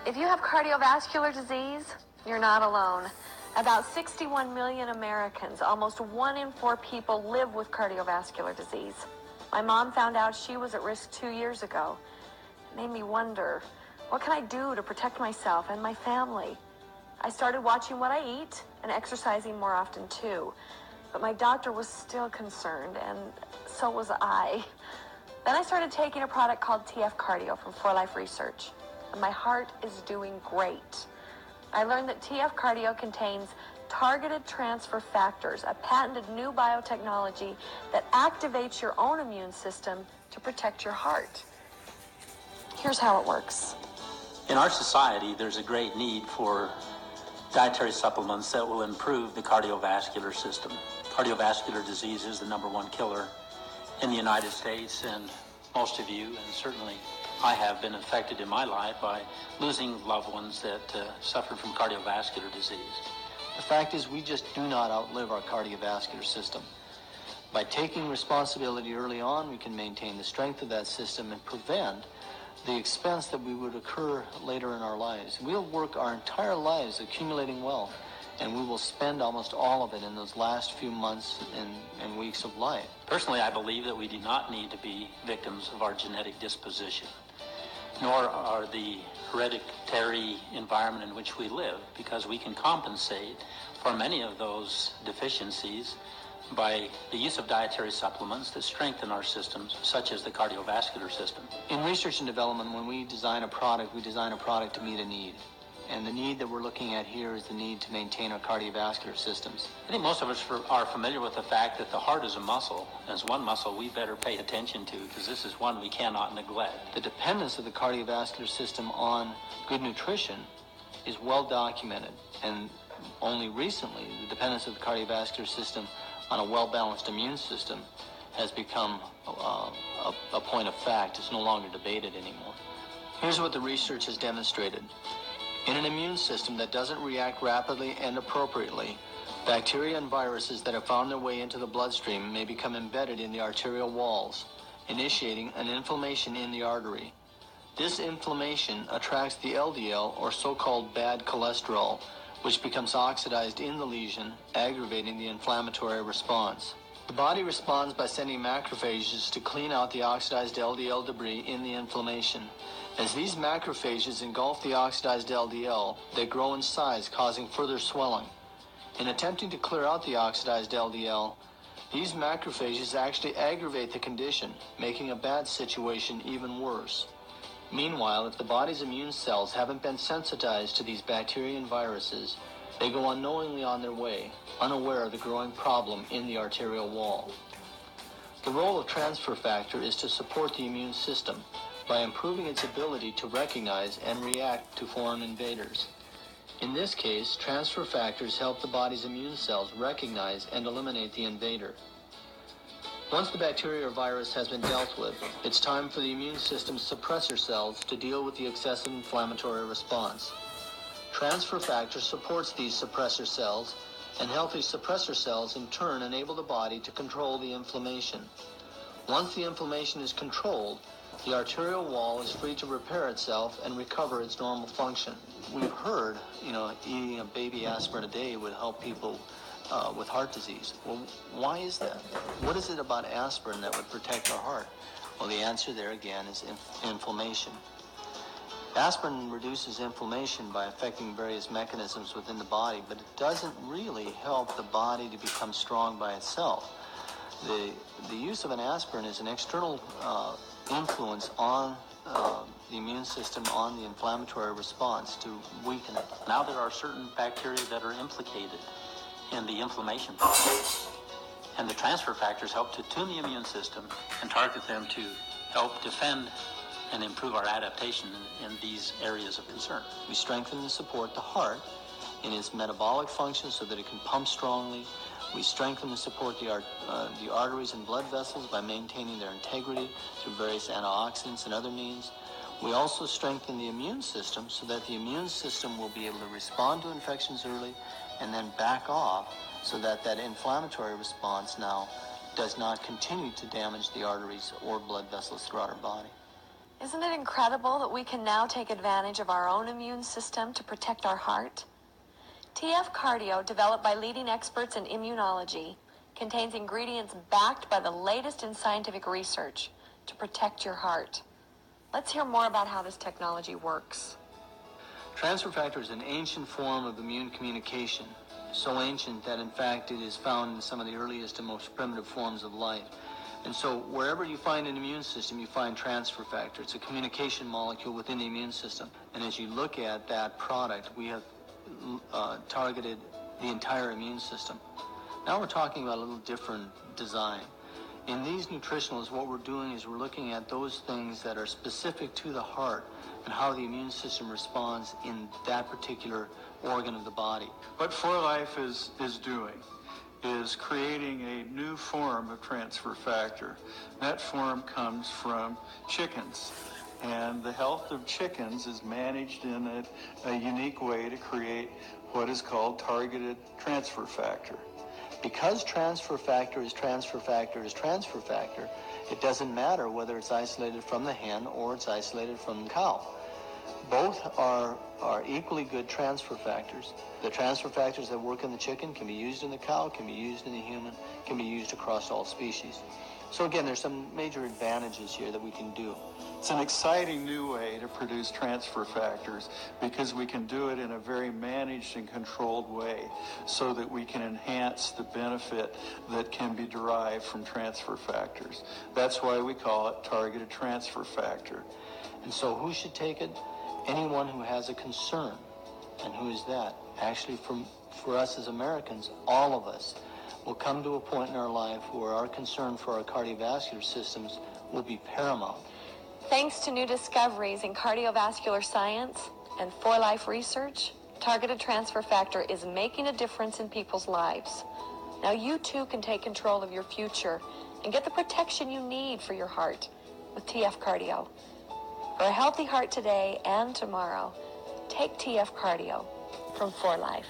If you have cardiovascular disease, you're not alone. About 61 million Americans, almost 1 in 4 people, live with cardiovascular disease. My mom found out she was at risk 2 years ago. It made me wonder, what can I do to protect myself and my family? I started watching what I eat and exercising more often too. But my doctor was still concerned, and so was I. Then I started taking a product called TF Cardio from For Life Research, and my heart is doing great. I learned that TF Cardio contains targeted transfer factors, a patented new biotechnology that activates your own immune system to protect your heart. Here's how it works. In our society, there's a great need for dietary supplements that will improve the cardiovascular system. Cardiovascular disease is the #1 killer in the United States, and most of you, and certainly I have been affected in my life by losing loved ones that suffered from cardiovascular disease. The fact is, we just do not outlive our cardiovascular system. By taking responsibility early on, we can maintain the strength of that system and prevent the expense that we would occur later in our lives. We'll work our entire lives accumulating wealth, and we will spend almost all of it in those last few months and weeks of life. Personally, I believe that we do not need to be victims of our genetic disposition, nor are the hereditary environment in which we live, because we can compensate for many of those deficiencies by the use of dietary supplements that strengthen our systems, such as the cardiovascular system. In research and development, when we design a product to meet a need. And the need that we're looking at here is the need to maintain our cardiovascular systems. I think most of us are familiar with the fact that the heart is a muscle. As one muscle we better pay attention to, because this is one we cannot neglect. The dependence of the cardiovascular system on good nutrition is well documented, and only recently the dependence of the cardiovascular system on a well-balanced immune system has become a point of fact. It's no longer debated anymore. Here's what the research has demonstrated. In an immune system that doesn't react rapidly and appropriately, bacteria and viruses that have found their way into the bloodstream may become embedded in the arterial walls, initiating an inflammation in the artery. This inflammation attracts the LDL, or so-called bad cholesterol, which becomes oxidized in the lesion, aggravating the inflammatory response. The body responds by sending macrophages to clean out the oxidized LDL debris in the inflammation. As these macrophages engulf the oxidized LDL, they grow in size, causing further swelling. In attempting to clear out the oxidized LDL, these macrophages actually aggravate the condition, making a bad situation even worse. Meanwhile, if the body's immune cells haven't been sensitized to these bacteria and viruses, they go unknowingly on their way, unaware of the growing problem in the arterial wall. The role of transfer factor is to support the immune system by improving its ability to recognize and react to foreign invaders. In this case, transfer factors help the body's immune cells recognize and eliminate the invader. Once the bacteria or virus has been dealt with, it's time for the immune system's suppressor cells to deal with the excessive inflammatory response. Transfer factor supports these suppressor cells, and healthy suppressor cells in turn enable the body to control the inflammation. Once the inflammation is controlled, the arterial wall is free to repair itself and recover its normal function. We've heard, eating a baby aspirin a day would help people with heart disease. Well, why is that? What is it about aspirin that would protect our heart? Well, the answer there again is inflammation. Aspirin reduces inflammation by affecting various mechanisms within the body, but it doesn't really help the body to become strong by itself. The use of an aspirin is an external influence on the immune system, on the inflammatory response to weaken it. Now there are certain bacteria that are implicated in the inflammation process, and the transfer factors help to tune the immune system and target them to help defend and improve our adaptation in these areas of concern. We strengthen and support the heart in its metabolic function so that it can pump strongly. We strengthen and support the arteries and blood vessels by maintaining their integrity through various antioxidants and other means. We also strengthen the immune system so that the immune system will be able to respond to infections early and then back off so that that inflammatory response now does not continue to damage the arteries or blood vessels throughout our body. Isn't it incredible that we can now take advantage of our own immune system to protect our heart? TF Cardio, developed by leading experts in immunology, contains ingredients backed by the latest in scientific research to protect your heart. Let's hear more about how this technology works. Transfer factor is an ancient form of immune communication, so ancient that in fact it is found in some of the earliest and most primitive forms of life. And so wherever you find an immune system, you find transfer factor. It's a communication molecule within the immune system. And as you look at that product, we have targeted the entire immune system. Now we're talking about a little different design. In these nutritionals, what we're doing is we're looking at those things that are specific to the heart and how the immune system responds in that particular organ of the body. What 4Life is doing is creating a new form of transfer factor. That form comes from chickens. And the health of chickens is managed in a unique way to create what is called targeted transfer factor. Because transfer factor is transfer factor is transfer factor, it doesn't matter whether it's isolated from the hen or it's isolated from the cow. Both are equally good transfer factors. The transfer factors that work in the chicken can be used in the cow, can be used in the human, can be used across all species. So again, there's some major advantages here that we can do. It's an exciting new way to produce transfer factors because we can do it in a very managed and controlled way so that we can enhance the benefit that can be derived from transfer factors. That's why we call it targeted transfer factor. And so who should take it? Anyone who has a concern. And who is that? Actually, for us as Americans, all of us will come to a point in our life where our concern for our cardiovascular systems will be paramount. Thanks to new discoveries in cardiovascular science and 4Life research, targeted transfer factor is making a difference in people's lives. Now you too can take control of your future and get the protection you need for your heart with TF Cardio. For a healthy heart today and tomorrow, take TF Cardio from 4Life.